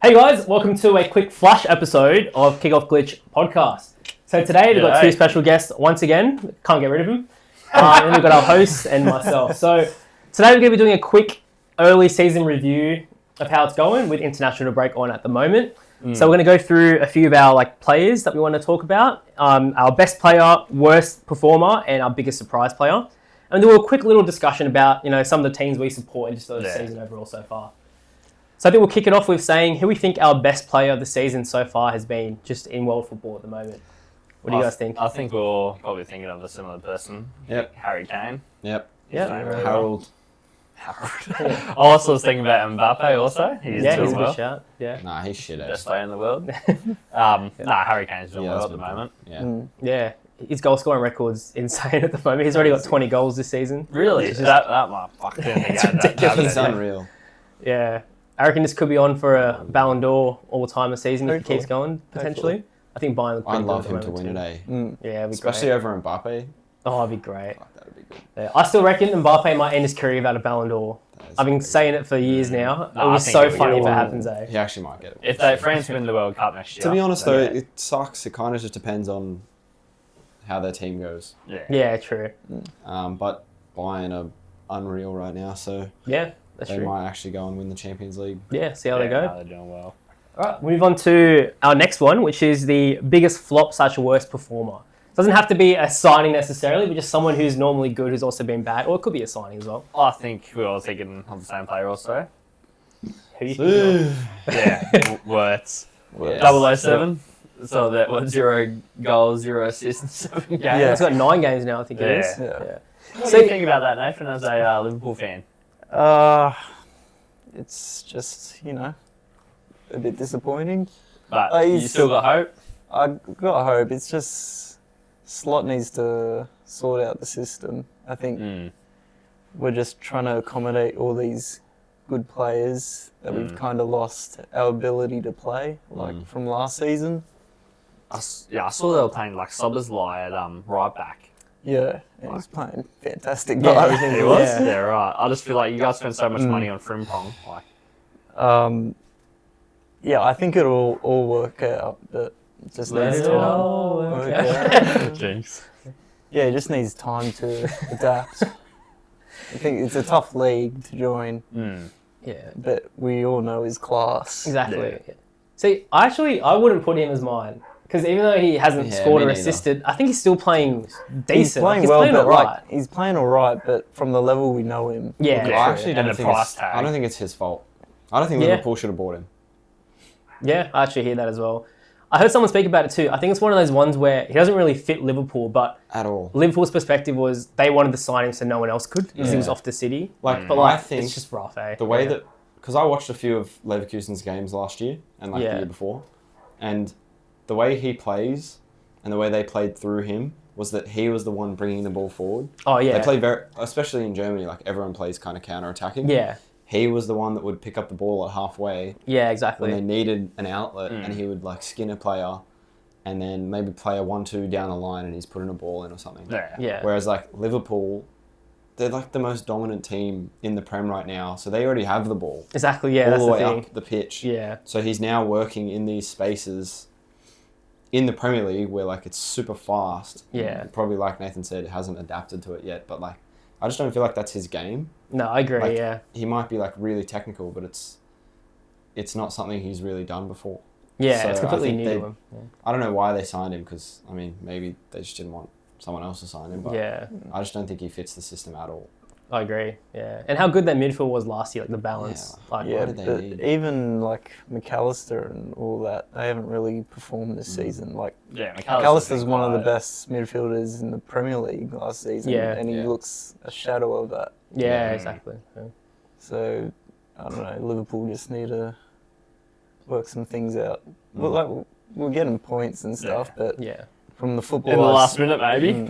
Hey guys, welcome to a quick flash episode of Kickoff Glitch podcast. So today we've got two special guests once again. Can't get rid of them. And we've got our hosts and myself. So today we're going to be doing a quick early season review of how it's going with international break on at the moment. So we're going to go through a few of our players that we want to talk about. Our best player, worst performer, and our biggest surprise player. And do a quick little discussion about some of the teams we support and just the season overall so far. So I think we'll kick it off with saying who we think our best player of the season so far has been just in world football at the moment. What do you guys think? I think we're all probably thinking of a similar person. Yep. Harry Kane. Yep. Harold. I also was thinking about Mbappe also. He's a good shout. Yeah. Nah, he's shit. Best player in the world. Harry Kane's doing well at the moment. Yeah. His goal scoring record's insane at the moment. He's already got 20 goals this season. Really? That motherfucker. It's ridiculous. It's unreal. Yeah. I reckon this could be on for a Ballon d'Or all-time season if he keeps going, potentially. I think Bayern would I'd love him to win it, Yeah, it'd be especially great. over Mbappe. Oh, that'd be great. Fuck, that'd be good. Yeah. I still reckon Mbappe might end his career without a Ballon d'Or. I've been saying it for years now. No, it was so funny if it happens, He actually might get it. If France win the World Cup next year. To be honest, though, it sucks. It kind of just depends on how their team goes. Yeah, true. But Bayern are unreal right now, so yeah, that's they true. might actually go and win the Champions League. Yeah, see how they go. They're doing well. All right, move on to our next one, which is the biggest flop / worst performer. Doesn't have to be a signing necessarily, but just someone who's normally good who's also been bad, or it could be a signing as well. I think we're all thinking of the same player also. Who you think? Yeah, Wirtz. Yeah. 007. So that was 0 goals, 0 assists in 7 games. Yeah, he's got 9 games now, I think it is. Yeah. What do you think about that, Nathan, as a Liverpool fan? It's just, a bit disappointing. But you still got hope? I got hope. It's just Slot needs to sort out the system. I think we're just trying to accommodate all these good players that we've kind of lost our ability to play, from last season. I saw they were playing Sobersley at right back. Yeah, and he's playing fantastic. Yeah, he was? Yeah, right. I just feel like you guys spend so much money on Frimpong. I think it'll all work out, but it just needs time. Work out. Jinx. Yeah, it just needs time to adapt. I think it's a tough league to join. Yeah. But we all know his class. Exactly. Yeah. See, I wouldn't put him as mine. Because even though he hasn't scored or assisted, I think he's still playing decent. He's playing he's playing all right, but from the level we know him. Yeah. I actually don't think price tag. I don't think it's his fault. I don't think Liverpool should have bought him. Yeah, I actually hear that as well. I heard someone speak about it too. I think it's one of those ones where he doesn't really fit Liverpool, but at all. Liverpool's perspective was they wanted to sign him so no one else could because he was off the city. I think it's just rough, eh? The way that, because I watched a few of Leverkusen's games last year and the year before, and the way he plays and the way they played through him was that he was the one bringing the ball forward. Oh yeah. They play especially in Germany, everyone plays kind of counter-attacking. Yeah. He was the one that would pick up the ball at halfway. Yeah, exactly. When they needed an outlet, and he would skin a player, and then maybe play a 1-2 down the line, and he's putting a ball in or something. Yeah. Whereas Liverpool, they're the most dominant team in the Prem right now, so they already have the ball. Exactly. Yeah, all that's the way thing. up the pitch. Yeah. So he's now working in these spaces in the Premier League where it's super fast. Yeah. Probably like Nathan said, hasn't adapted to it yet, but I just don't feel like that's his game. No, I agree. Yeah. He might be really technical, but it's not something he's really done before. Yeah, So it's completely new to him. Yeah. I don't know why they signed him because maybe they just didn't want someone else to sign him. But I just don't think he fits the system at all. I agree. Yeah, and how good that midfield was last year, the balance. What did they need? Even McAllister and all that, they haven't really performed this season. McAllister's one of the best midfielders in the Premier League last season, and he looks a shadow of that. Yeah, exactly. Yeah. So I don't know. Liverpool just need to work some things out. Well, we're getting points and stuff, but from the football in the last minute, maybe.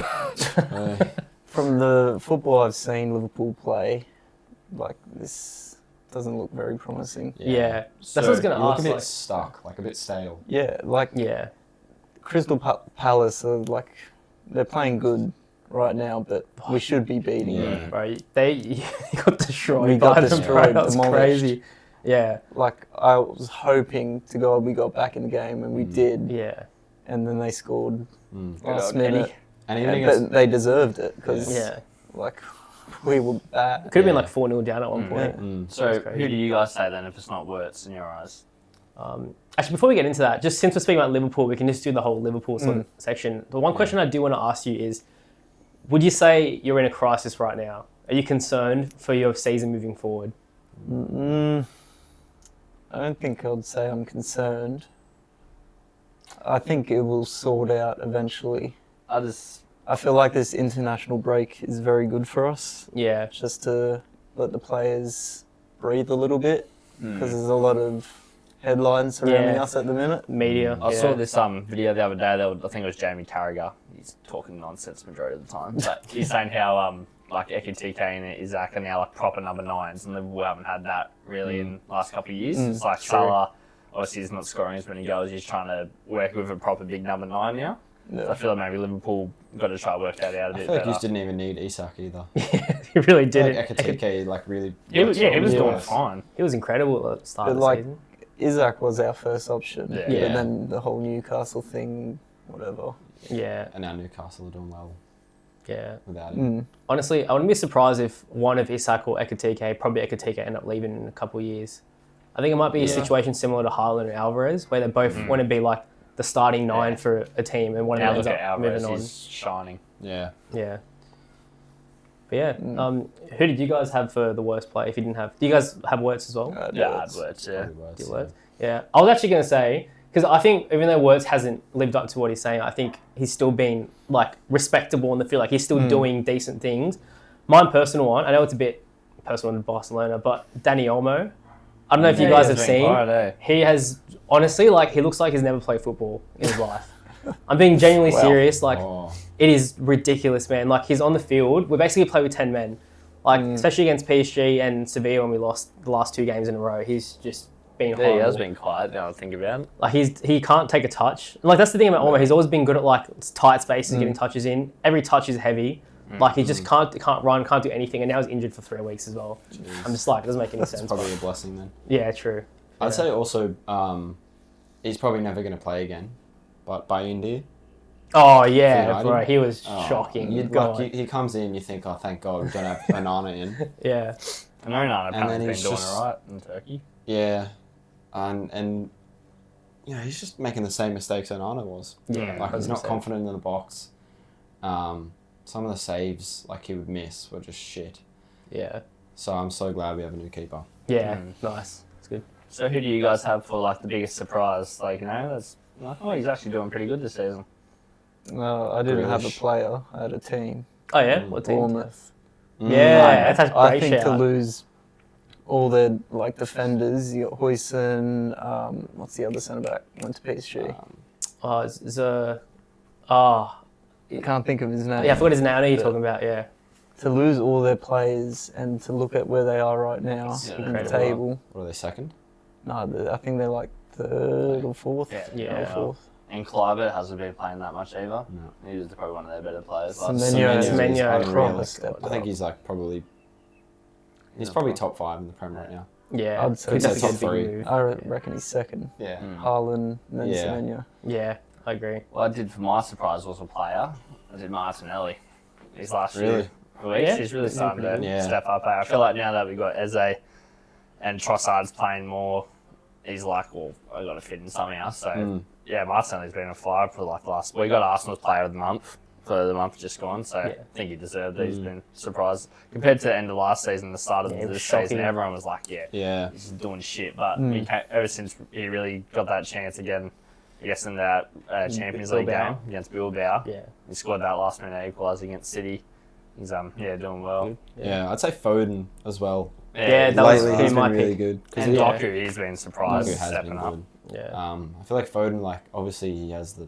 From the football I've seen Liverpool play, this doesn't look very promising. Yeah. That's what I was going to ask. Look a bit stuck, a bit stale. Yeah, Crystal Palace are they're playing good right now, but we should be beating them. Bro, they got destroyed. We got destroyed. That was crazy. Yeah. Like, I was hoping to God we got back in the game, and we did. Yeah. And then they scored Mm. last minute. And even But they deserved it because, Yeah. like, we were bad. Could have been like 4-0 down at one point. Mm. So crazy. who do you guys say then if it's not Wirtz in your eyes? Actually, before we get into that, just since we're speaking about Liverpool, we can just do the whole Liverpool sort of section. The one question I do want to ask you is, would you say you're in a crisis right now? Are you concerned for your season moving forward? I don't think I'd say I'm concerned. I think it will sort out eventually. I feel like this international break is very good for us, Yeah. just to let the players breathe a little bit, because there's a lot of headlines surrounding us at the minute. Media. I saw this video the other day. I think it was Jamie Carragher. He's talking nonsense majority of the time, but he's saying how like Ekitike and Isaac are now like proper number 9s, and Liverpool haven't had that really in the last couple of years. It's like Salah, obviously he's not scoring as many goals. He's trying to work with a proper big number 9 now. Yeah. So I feel like maybe Liverpool got to try to work that out a bit I feel like better. you didn't even need Isak either. He really did Like Ekitike, like really. He was doing Yeah. fine. He was incredible at the start But of the like, season. Isaac was our first option, Yeah. Yeah. and then the whole Newcastle thing, whatever. Yeah. And now Newcastle are doing well Yeah. without him. Honestly, I wouldn't be surprised if one of Isak or Ekitike, probably Ekitike, end up leaving in a couple of years. I think it might be a situation similar to Haaland and Alvarez, where they both want to be like the starting 9 for a team, and one of Now them ends look up at Alvarez, moving on. he's shining. Yeah. Yeah. But yeah, who did you guys have for the worst play? If you didn't have, do you guys have Wirtz as well? Yeah, Wirtz, yeah. Probably worse, Do Wirtz? Yeah, I was actually going to say, because I think even though Wirtz hasn't lived up to what he's saying, I think he's still been like respectable in the field. Like he's still doing decent things. My personal one, I know it's a bit personal to Barcelona, but Dani Olmo. I don't know if you guys have seen. He has honestly, like, he looks like he's never played football in his life. I'm being genuinely serious. Like, it is ridiculous, man. Like, he's on the field. We basically play with 10 men. Like, especially against PSG and Sevilla when we lost the last 2 games in a row. He's just been horrible. He has been quiet now I think about it. Like, he can't take a touch. Like, that's the thing about Olmo. He's always been good at, like, tight spaces, getting touches in. Every touch is heavy. Like, he just can't run, can't do anything. And now he's injured for 3 weeks as well. Jeez. I'm just like, it doesn't make any sense. It's probably a blessing then. Yeah, true. I'd say also, he's probably never going to play again. But Bayindi, Oh, yeah, United? bro. He was shocking. He comes in, you think, oh, thank God, we don't have Onana in. Yeah. I know Nana And then apparently been he's doing just- alright in Turkey. Yeah. And you know, he's just making the same mistakes Onana was. Yeah. Like, he's not 100%. confident in the box. Some of the saves, like, he would miss were just shit. Yeah. So I'm so glad we have a new keeper. Yeah. Nice. It's good. So who do you guys have for like the biggest surprise? Like, you know, that's like, oh, he's actually doing pretty good this season. No, I didn't have a Grealish. player. I had a team. Oh, yeah? What team? Bournemouth. Yeah, that's a great I think shout. to lose all their like defenders, you got Huijsen. What's the other centre back? Went to PSG. Oh, it's oh, Can't think of his name. yeah, I forgot his name. I know you're talking about, yeah. To lose all their players and to look at where they are right now It's in the incredible. table. What are they, second? No, I think they're like 3rd or 4th. Yeah. Or 4th. And Kluivert hasn't been playing that much either. No. He was probably one of their better players. Semenyo. Semenyo. is Proper unreal. stepped I think up. he's like probably... He's Yeah, probably proper. top 5 in the Prem right now. Yeah. I'd say Could top definitely get a big 3. move. I reckon he's 2nd. Yeah. Haaland, and then Yeah. Semenyo. Yeah, I agree. What I did for my surprise was a player. I did Martinelli. His last Really? few weeks, Yeah? he's really starting to Yeah. step up. I feel like now that we've got Eze and Trossard's playing more, he's like, well, I got to fit in somehow. So yeah, Martinelli's been on fire for like the last. We got Arsenal's Player of the Month for the month just gone, so I think he deserved it. He's been surprised compared to the end of last season, the start of Yeah, it was this shocking. season. Everyone was like, Yeah. he's doing shit. But he ever since he really got that chance again, I guess in that Champions League Bilbao. game against Bilbao, Yeah. he scored that last minute equaliser against City. He's doing well. Yeah, I'd say Foden as well. Yeah, that was Lately, he's my been really pick. good. And Yeah. Doku, he's been surprised Doku has stepping been up. good. Yeah. I feel like Foden, like, obviously he has the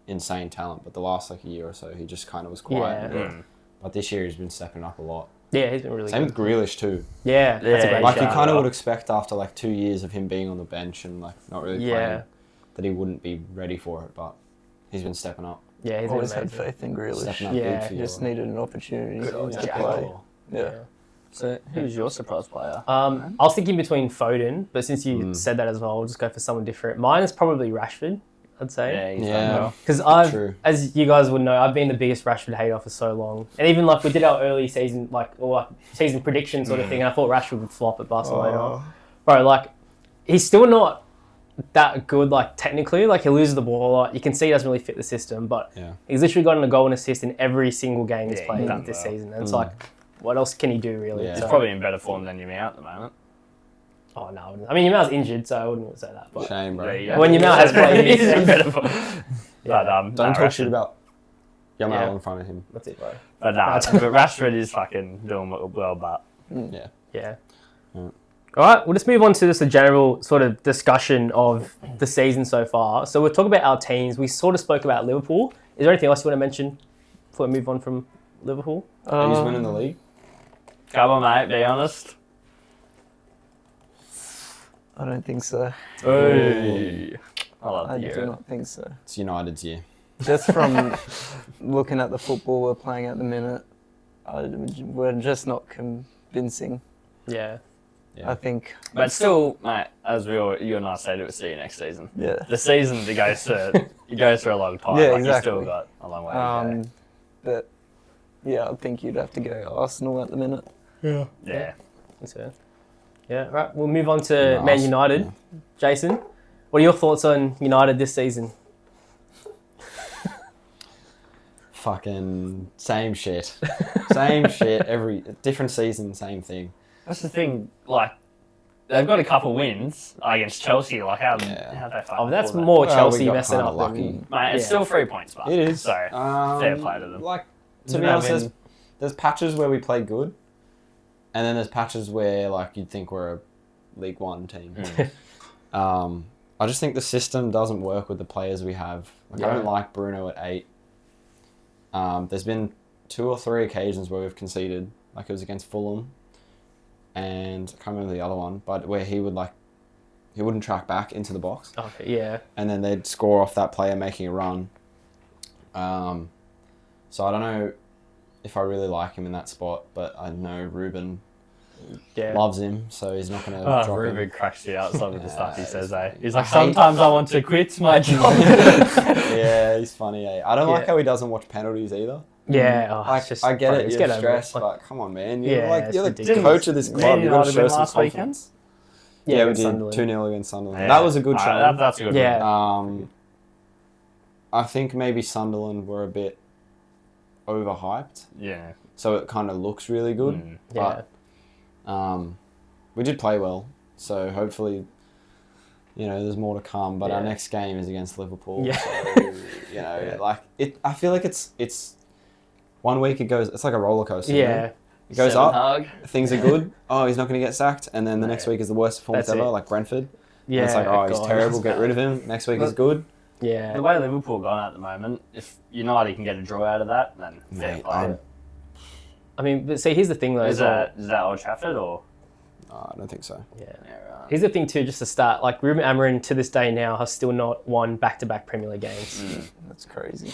insane talent, but the last like a year or so, he just kind of was quiet. Yeah. Mm. But this year he's been stepping up a lot. Yeah, he's been really Same good. with Grealish too. Yeah, that's a Yeah, great Like you shout. kind of would expect after like 2 years of him being on the bench and like not really Yeah. playing, that he wouldn't be ready for it. But he's been stepping up, Yeah, he's been Always had amazing. faith in Grealish. stepping up Yeah, big for He you. just needed an opportunity Good old to Jack. play. Yeah. So, who's your surprise player? I was thinking between Foden, but since you said that as well, I'll just go for someone different. Mine is probably Rashford, I'd say. Yeah, he's Yeah. done well. Because as you guys would know, I've been the biggest Rashford hater for so long. And even like we did our early season, season prediction sort of thing, and I thought Rashford would flop at Barcelona. Bro, like, he's still not that good, like, technically. Like, he loses the ball a lot. You can see he doesn't really fit the system, but he's literally gotten a goal and assist in every single game he's played this season. And it's like, what else can he do, really? Yeah. He's probably in better form than Yamal at the moment. Oh, no. I mean, Yamal's injured, so I wouldn't say that. But Shame, bro. when Yamal has played, he's in better form. But, Don't talk shit about Yamal in front of him. That's it, bro. But Rashford is fucking doing well, but... Yeah. All right, we'll just move on to just a general sort of discussion of the season so far. So we'll talk about our teams. We sort of spoke about Liverpool. Is there anything else you want to mention before we move on from Liverpool? Who's winning the league? Come on, mate, be honest. I don't think so. Hey. I do not think so. It's United's year. Just from looking at the football we're playing at the minute, we're just not convincing. Yeah. I think. But still, mate, as you and I said, it was see you next season. Yeah. The season, it goes through a long time. Yeah, like, exactly. You've still got a long way to go. But yeah, I think you'd have to go Arsenal at the minute. Yeah. That's fair. Yeah, right. We'll move on to Man United. Yeah. Jason, what are your thoughts on United this season? Fucking same shit. Same shit. Every different season, same thing. That's the thing, like, they've got a couple wins against Chelsea. Like, how they fucking... Oh, that's more Chelsea messing up lucky. Mate, it's still 3 points, but it is. So, fair play to them. Like, to be honest, there's patches where we play good, and then there's patches where, like, you'd think we're a League One team. I just think the system doesn't work with the players we have. Like, I don't like Bruno at 8. There's been 2 or 3 occasions where we've conceded, like it was against Fulham, and I can't remember the other one, but where he wouldn't track back into the box. Okay, yeah. And then they'd score off that player making a run. So I don't know if I really like him in that spot, but I know Ruben loves him, so he's not going to drop Ruben him. cracks you out some of the stuff he says, eh? He's like, sometimes I want to quit my job. Yeah, he's funny, eh? I don't like how he doesn't watch penalties either. Yeah, I get it, you're stressed, but come on, man. You're the coach of this club. You've got to show some confidence. Yeah, we did 2-0 against Sunderland. Yeah. That was a good showing. That's a good win. I think maybe Sunderland were a bit overhyped. Yeah. So it kind of looks really good. But we did play well. So hopefully, there's more to come. But our next game is against Liverpool. Yeah. So, I feel like it's 1 week it's like a roller coaster. Yeah. It goes up, things are good. Oh, he's not going to get sacked. And then the next week is the worst performance ever, like Brentford. Yeah. And it's like, oh, he's terrible, get rid of him. Next week is good. Yeah. The way Liverpool are going at the moment, if United can get a draw out of that, then fair play. I mean, but see, here's the thing though. Is that Old Trafford or? I don't think so. Yeah. Right. Here's the thing too, just to start, like Ruben Amorim to this day now has still not won back-to-back Premier League games. That's crazy.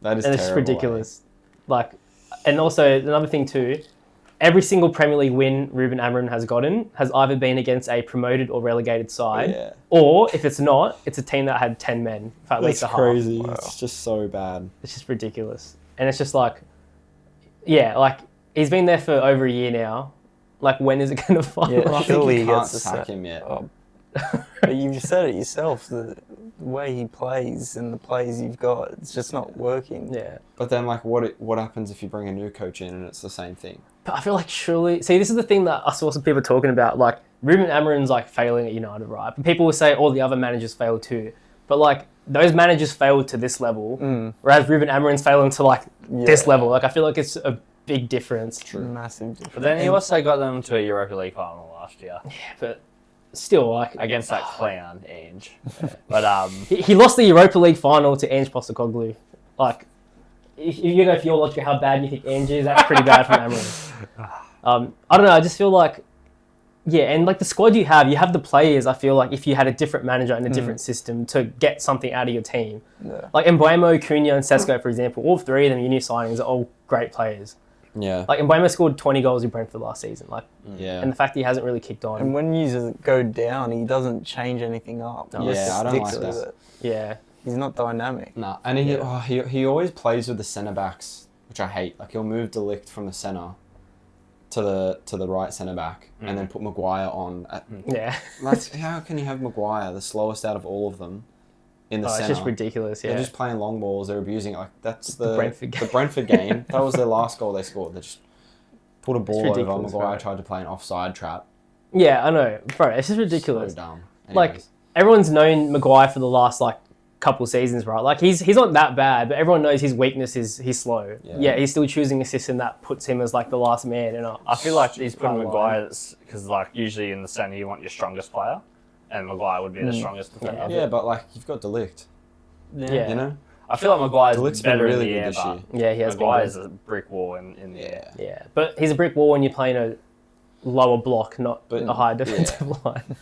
That is terrible. It's ridiculous. Like, and also another thing too, every single Premier League win Ruben Amorim has gotten has either been against a promoted or relegated side, or if it's not, it's a team that had 10 men for at least a half. That's crazy. Wow. It's just so bad. It's just ridiculous. And it's just like, like he's been there for over a year now. Like, when is it going to finally? Yeah, surely he can't sack him yet. But you've said it yourself, the way he plays and the plays you've got, it's just not working. Yeah. But then, like, what happens if you bring a new coach in and it's the same thing? But I feel like surely... See, this is the thing that I saw some people talking about. Like, Ruben Amorim's, like, failing at United, right? But people will say all the other managers failed too. But, like, those managers failed to this level, whereas Ruben Amorim's failing to, like, this level. Like, I feel like it's a big difference. True. Massive difference. But then he also got them to a Europa League final last year. Yeah, but... Still, like... Against that clown, Ange. But, He lost the Europa League final to Ange Postecoglou. Like, if you go for your logic how bad you think Ange is, that's pretty bad from Amorim. I don't know, I just feel like... Yeah, and like the squad you have the players, I feel like if you had a different manager and a different system to get something out of your team. Yeah. Like Mbeumo, Cunha and Sesko, for example, all 3 of them, your new signings, are all great players. Yeah. Like, Mbeumo scored 20 goals in Brentford last season. Like, Yeah. and the fact he hasn't really kicked on. And when users go down, he doesn't change anything up. No, He just yeah, I don't sticks like with that. it. Yeah. He's not dynamic. Nah, and he always plays with the centre backs, which I hate. Like, he'll move De Ligt from the centre to the right centre back, and then put Maguire on. Yeah. How can you have Maguire, the slowest out of all of them, in the Oh, centre? it's just ridiculous, yeah. They're just playing long balls. They're abusing it. Like, that's the Brentford Brentford game. That was their last goal they scored. They just put a ball over. ridiculous, Maguire right? tried to play an offside trap. Yeah, I know. Bro, it's just ridiculous. So dumb. Like, Anyways. everyone's known Maguire for the last, like, couple seasons, right? Like, he's not that bad, but everyone knows his weakness is he's slow. Yeah. He's still choosing a system that puts him as, like, the last man. And I feel like he's putting Fine Maguire because, like, usually in the centre you want your strongest player, and Maguire would be the strongest defender. Yeah, but like you've got De Ligt. Yeah. You know. I feel like Maguire's De Ligt's better been really in the good air, this but year. Yeah, he has Maguire's been a brick wall in the air. Yeah. Yeah, but he's a brick wall when you're playing a lower block, not But- a high defensive line.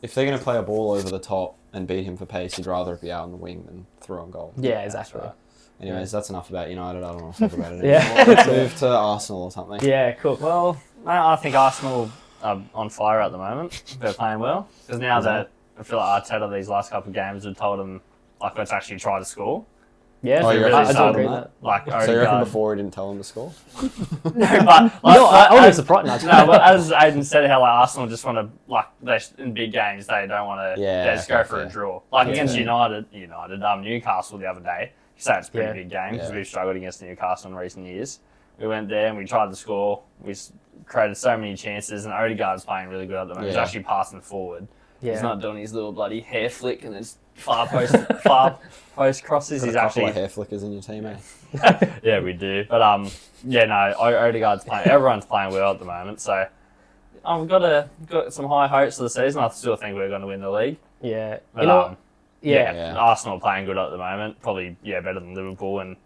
If they're going to play a ball over the top and beat him for pace, he'd rather it be out on the wing than through on goal. Yeah, exactly. So, anyways, that's enough about United. I don't want to talk about it Yeah. anymore. Let's move to Arsenal or something. Yeah, cool. Well, I think Arsenal are on fire at the moment. They're playing well because now that I feel like Arteta these last couple of games have told them like let's actually try to score. Yeah, Oh, you reckon I he's do told agree them with that? that. Like So you reckon Odegaard. before he didn't tell him to score? No, but No, I as- was surprised. No, but as Aidan said, how like Arsenal just want to like in big games they don't want to Yeah, just go okay, for a fair. draw. Like Yeah. against Newcastle the other day. You say it's a pretty big game because Yeah. we've struggled against Newcastle in recent years. We went there and we tried to score. We created so many chances, and Odegaard's playing really good at the moment. He's Yeah. actually passing forward. Yeah. He's not doing his little bloody hair flick and his far post crosses. Got He's a couple actually of hair flickers in your team, eh? yeah, we do. But yeah, no, Odegaard's playing. Everyone's playing well at the moment, so we've got some high hopes for the season. I still think we're going to win the league. Yeah. But You know what? Yeah. Yeah. Arsenal are playing good at the moment. Probably better than Liverpool, and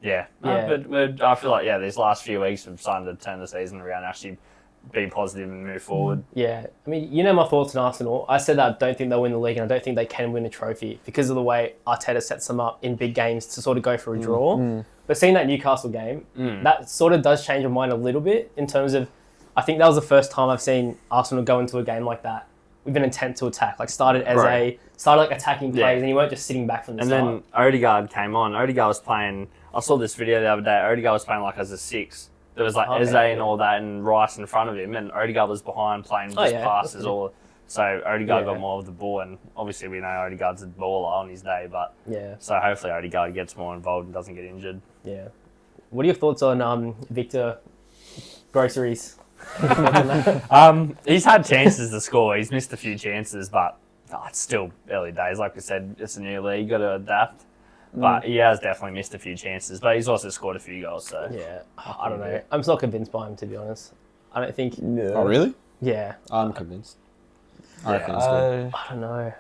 Yeah. but I feel like these last few weeks we've started to turn the season around, actually be positive and move forward. Yeah. I mean, you know my thoughts on Arsenal. I said that I don't think they'll win the league and I don't think they can win a trophy because of the way Arteta sets them up in big games to sort of go for a draw. But seeing that Newcastle game, that sort of does change your mind a little bit in terms of, I think that was the first time I've seen Arsenal go into a game like that with an intent to attack. Like started like attacking plays and you weren't just sitting back from the And start. then Odegaard came on. Odegaard was playing. I saw this video the other day. Odegaard was playing like as a 6. There was like Eze and all that, and Rice in front of him, and Odegaard was behind playing just passes all. So Odegaard got more of the ball, and obviously we know Odegaard's a baller on his day, but Yeah. so hopefully Odegaard gets more involved and doesn't get injured. Yeah. What are your thoughts on Victor Groceries? He's had chances to score. He's missed a few chances, but it's still early days. Like we said, it's a new league, got to adapt. But he has definitely missed a few chances, but he's also scored a few goals. So Yeah. I don't know. I'm still convinced by him, to be honest. I don't think... Yeah. Oh, really? Yeah. I'm convinced. I reckon it's good. I don't know.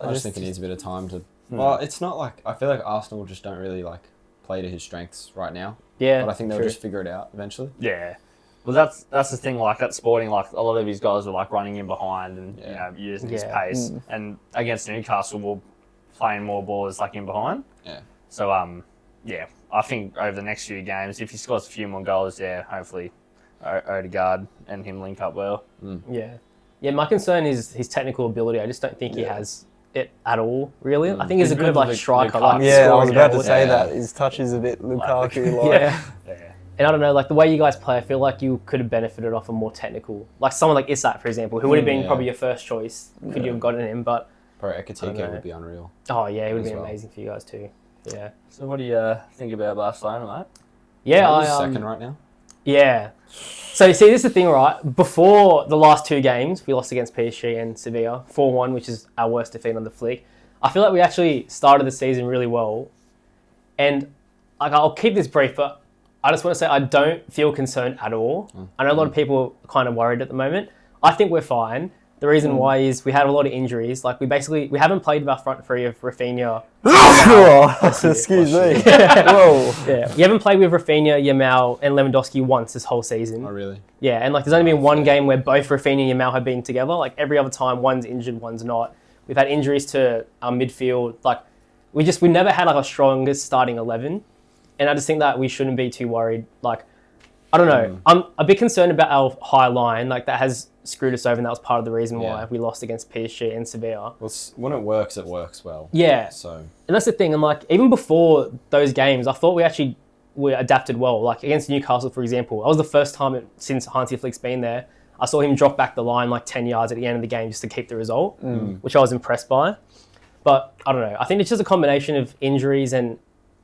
I just think it needs a bit of time to... Well, it's not like... I feel like Arsenal just don't really like play to his strengths right now. Yeah. But I think they'll true. just figure it out eventually. yeah. Well, that's the thing. Like at Sporting, like a lot of his guys were like running in behind and using his pace. And against Newcastle, we're playing more balls like in behind. Yeah. So I think over the next few games, if he scores a few more goals, hopefully Odegaard and him link up well. Yeah. Yeah, my concern is his technical ability. I just don't think he has it at all, really. I think he's a He's a good bit of a striker. Lukaku. Like, Yeah, I scoring was about to goals. say Yeah. that. His touch is a bit Lukaku-like. Yeah. Yeah. And I don't know, like the way you guys play, I feel like you could have benefited off a more technical, like someone like Isak, for example, who would have been probably your first choice. Could you have gotten him? But Pro I don't Ekitike know. would be unreal. oh yeah, it would have As been well. amazing for you guys too. Yeah. So what do you think about Barcelona, mate? Yeah, Who's I second right now? Yeah. So see, this is the thing, right? Before the last two games, we lost against PSG and Sevilla, 4-1, which is our worst defeat on the flick. I feel like we actually started the season really well. And like, I'll keep this brief, but I just want to say I don't feel concerned at all. I know a lot of people are kind of worried at the moment. I think we're fine. The reason why is we had a lot of injuries. Like we haven't played with our front three of Rafinha. Excuse me. Whoa. Yeah, we haven't played with Rafinha, Yamal, and Lewandowski once this whole season. Oh, really? Yeah, and like there's only been one game where both Rafinha and Yamal have been together. Like every other time, one's injured, one's not. We've had injuries to our midfield. Like we never had like our strongest starting 11, and I just think that we shouldn't be too worried. Like I don't know. I'm a bit concerned about our high line. Like, that has screwed us over, and that was part of the reason why we lost against PSG and Sevilla. Well, when it works well. Yeah. So. And that's the thing. And, like, even before those games, I thought we adapted well. Like, against Newcastle, for example, that was the first time since Hansi Flick's been there, I saw him drop back the line like 10 yards at the end of the game just to keep the result, which I was impressed by. But I don't know. I think it's just a combination of injuries and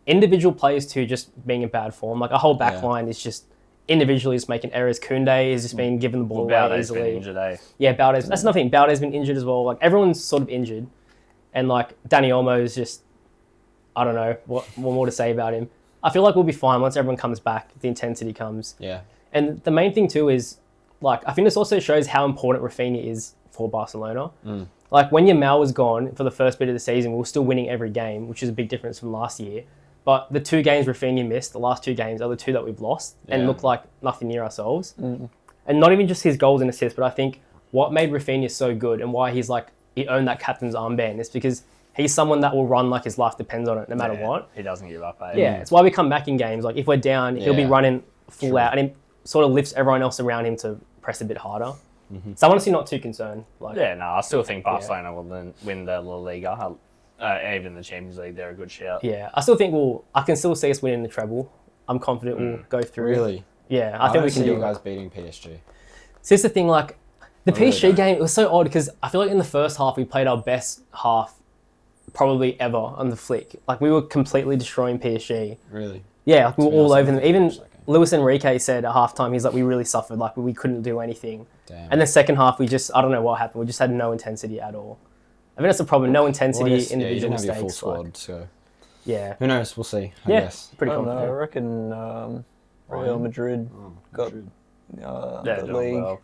individual players too just being in bad form. Like, a whole back line is just individually just making errors. Koundé has just been given the ball away easily. Been injured, eh? Yeah, Balde's. That's nothing. Balde's been injured as well. Like, everyone's sort of injured. And, like, Danny Olmo is just, I don't know what more to say about him. I feel like we'll be fine once everyone comes back, the intensity comes. Yeah. And the main thing too is, like, I think this also shows how important Rafinha is for Barcelona. Like, when Yamal was gone for the first bit of the season, we were still winning every game, which is a big difference from last year. But the 2 games Rafinha missed, the last 2 games, are the 2 that we've lost and look like nothing near ourselves. And not even just his goals and assists, but I think what made Rafinha so good and why he earned that captain's armband is because he's someone that will run like his life depends on it, no matter what. He doesn't give up, eh? Yeah, it's why we come back in games. Like, if we're down, he'll be running full out, and he sort of lifts everyone else around him to press a bit harder. So I'm honestly not too concerned. Like, I still think Barcelona will win the La Liga. Even the Champions League, they're a good shout. Yeah, I still think I can still see us winning the treble. I'm confident we'll go through. Really? Yeah, I think we can see do you guys it. beating PSG. So it's the thing, like, the really PSG game, it was so odd because I feel like in the first half we played our best half probably ever on the flick. Like, we were completely destroying PSG. Really? Yeah, like, we were To be all honest, over them. I Even watched that game. Luis Enrique said at halftime, he's like, we really suffered. Like, we couldn't do anything. Damn. And the second half, I don't know what happened. We just had no intensity at all. I think that's the problem. No intensity, Well, I guess, you individual didn't have your full mistakes. squad, Like, so yeah. who knows? We'll see. I Yeah, guess. pretty I don't know. I confident. reckon Real Madrid got They're the doing league. well.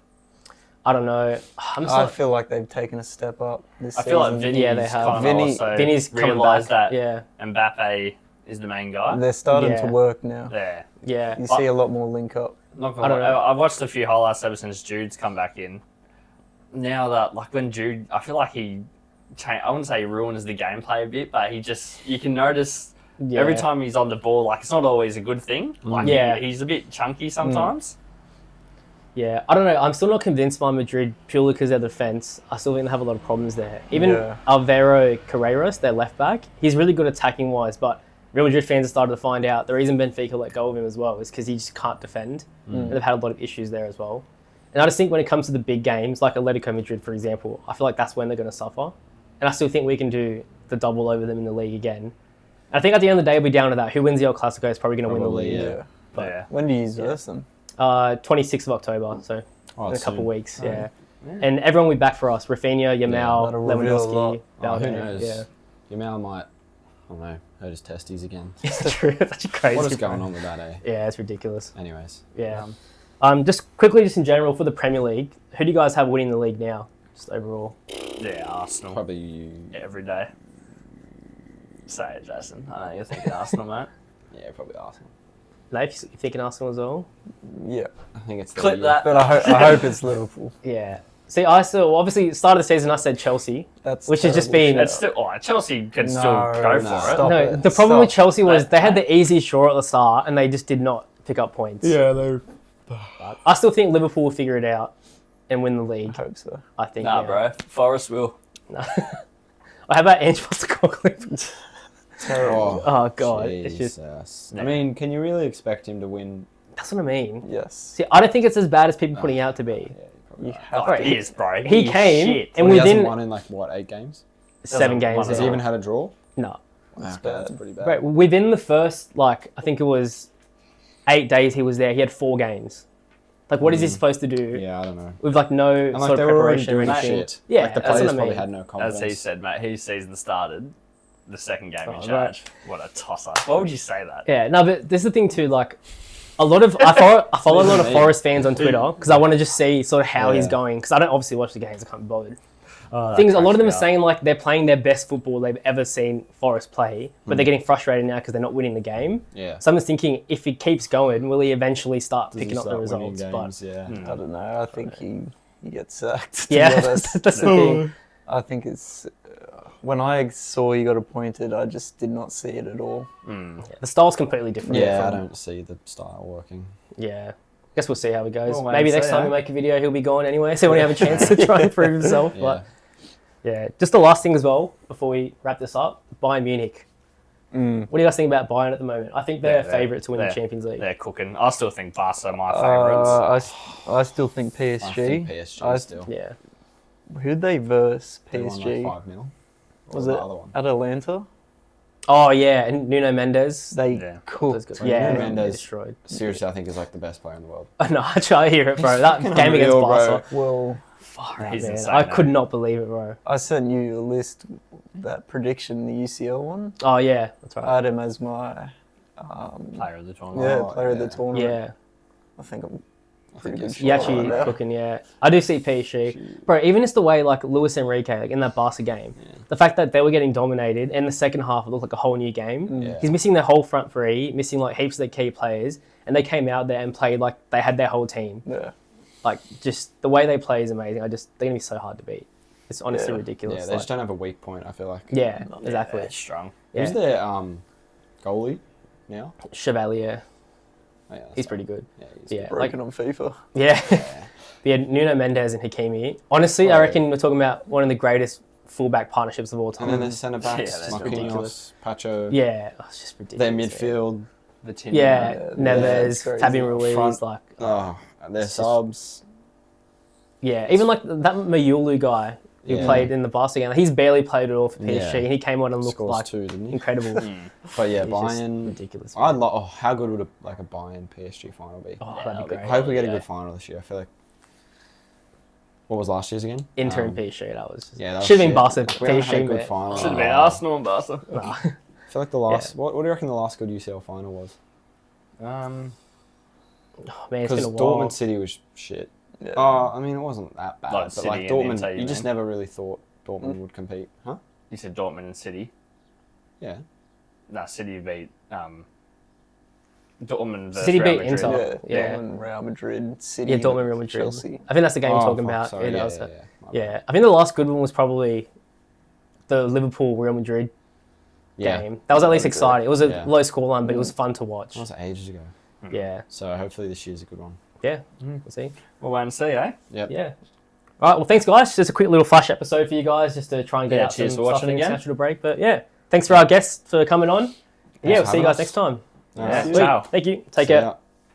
I don't know. I feel like they've taken a step up this I season. feel like Vinny's Yeah, they have. kind of Vinny- also Vinny's coming realised back. that Yeah, Mbappe is the main guy. They're starting Yeah. to work now. Yeah. yeah. You see a lot more link up. Not I gonna don't lie, know. I've watched a few highlights ever since Jude's come back in. Now that, like, when Jude, I feel like I wouldn't say he ruins the gameplay a bit, but you can notice Yeah. every time he's on the ball, like, it's not always a good thing. Like, Yeah. he's a bit chunky sometimes. Yeah, I don't know. I'm still not convinced by Madrid purely because of their defence. I still think they have a lot of problems there. Even Alvaro Carreras, their left back, he's really good attacking wise, but Real Madrid fans have started to find out the reason Benfica let go of him as well is because he just can't defend. And they've had a lot of issues there as well. And I just think when it comes to the big games, like Atletico Madrid, for example, I feel like that's when they're going to suffer. And I still think we can do the double over them in the league again. And I think at the end of the day, we'll be down to that. Who wins the El Clasico is probably going to win the Probably, league. yeah. But Yeah. When do you verse them? 26th of October, so in a couple soon. weeks, yeah. And everyone will be back for us. Rafinha, Yamal, that'll reveal a lot. Lewandowski, Oh, who Balde. knows? Yeah. Yamal might, I don't know, hurt his testes again. It's true. It's actually crazy. What is bro. going on with that, eh? Yeah, it's ridiculous. Anyways. Yeah. Just quickly, just in general, for the Premier League, who do you guys have winning the league now? Just overall. Yeah, Arsenal. Probably you. Every day. Say it, Jason. I know you're thinking Arsenal, mate. Yeah, probably Arsenal. Nate, you thinking Arsenal as well? Yeah, I think it's the Clip that. but I hope it's Liverpool. Yeah. See, I still, obviously, start of the season, I said Chelsea. That's Which has just terrible been- It's still, Chelsea can still No, go no, for it. stop. No, it. the problem with Stop. Chelsea was they had the easy draw at the start and they just did not pick up points. they're. I still think Liverpool will figure it out and win the I league. hope so. I think. Nah, yeah. bro. Forest will. No. How about Ange Postecoglou? Terrible. Oh god, it's just Jesus. I mean, can you really expect him to win? that's what I mean. Yes. See, I don't think it's as bad as people putting it out to be. Yeah, he probably You right. have Oh, to. he is, bro. He is came shit. and Well, he hasn't within won in like what, 8 games? 7 Doesn't games. want to Has he now. even had a draw? No. Wow, bad. that's pretty bad. Right, within the first, like, I think it was 8 days he was there, he had 4 games. Like, what is he supposed to do Yeah, I don't know. with, like, no And like sort they of were already preparation or doing anything? shit. Yeah, like the that's what players I probably mean. had no confidence. As he said, mate, his season started the second game in Oh, charge. What a tosser. Why would you say that? Yeah, no, but this is the thing too, like, I follow a lot of me. Forest fans on Twitter because I want to just see sort of how he's Yeah. going because I don't obviously watch the games, I can't be bothered. Oh, Things, a lot of them are saying like they're playing their best football they've ever seen Forest play, but they're getting frustrated now because they're not winning the game. Yeah. So I'm just thinking, if he keeps going, will he eventually start Does he picking up the start winning results? games? Yeah. I don't know. I think he gets sacked. To Yeah, be honest. that's the thing. I think it's when I saw he got appointed, I just did not see it at all. The style's completely different. Yeah, I from- don't see the style working. Yeah. guess we'll see how it goes. We'll wait Maybe and next see, time we make a video, he'll be gone anyway, so we have a chance to try and prove himself. Yeah. But yeah, just the last thing as well before we wrap this up: Bayern Munich. What do you guys think about Bayern at the moment? I think they're favourite to win the Champions League. They're cooking. I still think Barca are my favourites. I still think PSG. I think PSG still. Yeah. Who'd they verse They won PSG? like 5-0. What Was the it other one? Atalanta? Oh yeah, and Nuno Mendes. They Yeah. cooked. That's good. Yeah, Nuno Mendes. destroyed. Seriously, I think is like the best player in the world. No, I try to hear it, bro. That fucking game against unreal, bro. Barca. Well, Far out, He's man. insane, I eh? could not believe it, bro. I sent you a list, that prediction, the UCL one. Oh yeah, that's I right. had him as my Player of the tournament. player of the yeah. tournament. Yeah, I think I'm I pretty think good. it's you actually right now. cooking. Yeah, I do see PSG, bro. Even just the way like Luis Enrique, like in that Barca game, the fact that they were getting dominated in the second half, it looked like a whole new game. Yeah. He's missing their whole front three, missing like heaps of their key players, and they came out there and played like they had their whole team. Yeah. Like just the way they play is amazing. They're gonna be so hard to beat. It's honestly Yeah. ridiculous. Yeah, they just don't have a weak point, I feel like. yeah, exactly. They're strong. Yeah. Who's their goalie now? Chevalier, Oh, yeah, that's he's fine. pretty good. Yeah, he's Yeah, good. like Broken on FIFA. yeah. Yeah. Yeah, Nuno Mendes and Hakimi. Honestly, I Oh, reckon we're talking about one of the greatest fullback partnerships of all time. And then their centre backs, Yeah, that's Marquinhos, ridiculous. Pacho. yeah, oh, it's just ridiculous. Their midfield. The Yeah, Yeah, Neves, it's crazy. Fabian Ruiz, Front. like Oh, their It's just- subs. yeah, even like that Mayulu guy who Yeah. played in the Barca game. He's barely played at all for PSG, Yeah. and he came on and looked Scores like 2, didn't he? incredible. But yeah, He's just Bayern. ridiculous. I'd love. Oh, how good would a Bayern PSG final be? Oh, Yeah, that'd be that'd great. be I hope we get a yeah. good final this year. I feel like. What was last year's again? Inter and Um, PSG, that was Yeah, that was should have been shit. Barca We haven't had a PSG. good But, final. Should have been Arsenal and Barca. nah. I feel like the last. What do you reckon the last good UCL final was? Oh, man, it's Because been a while. Dortmund City was shit. Yeah. I mean, it wasn't that bad, Like but City like and Dortmund, Inter, you you just mean? never really thought Dortmund would compete, huh? You said Dortmund and City. Yeah. No, City beat Dortmund versus City Real beat Madrid. Inter. Yeah, Yeah. Dortmund, Real Madrid, City, Yeah, Dortmund, Real Madrid. Chelsea. I think that's the game we're talking fuck, about. sorry, Yeah, yeah. My yeah. bad. I think the last good one was probably the Liverpool Real Madrid Yeah. game. That was at least Okay. exciting. It was a Yeah. low scoreline, but it was fun to watch. That was ages ago. Yeah, So hopefully this year's a good one. yeah. We'll see. We'll wait and see, eh? Yep. Yeah. All right. Well, thanks, guys. Just a quick little flash episode for you guys, just to try and get Yeah, out cheers some for stuff watching in again. Natural break. But yeah, thanks for our guests for coming on. Yeah, we'll for see you having guys us. next time. All right. Sweet. Ciao. Thank you. Take See care. ya.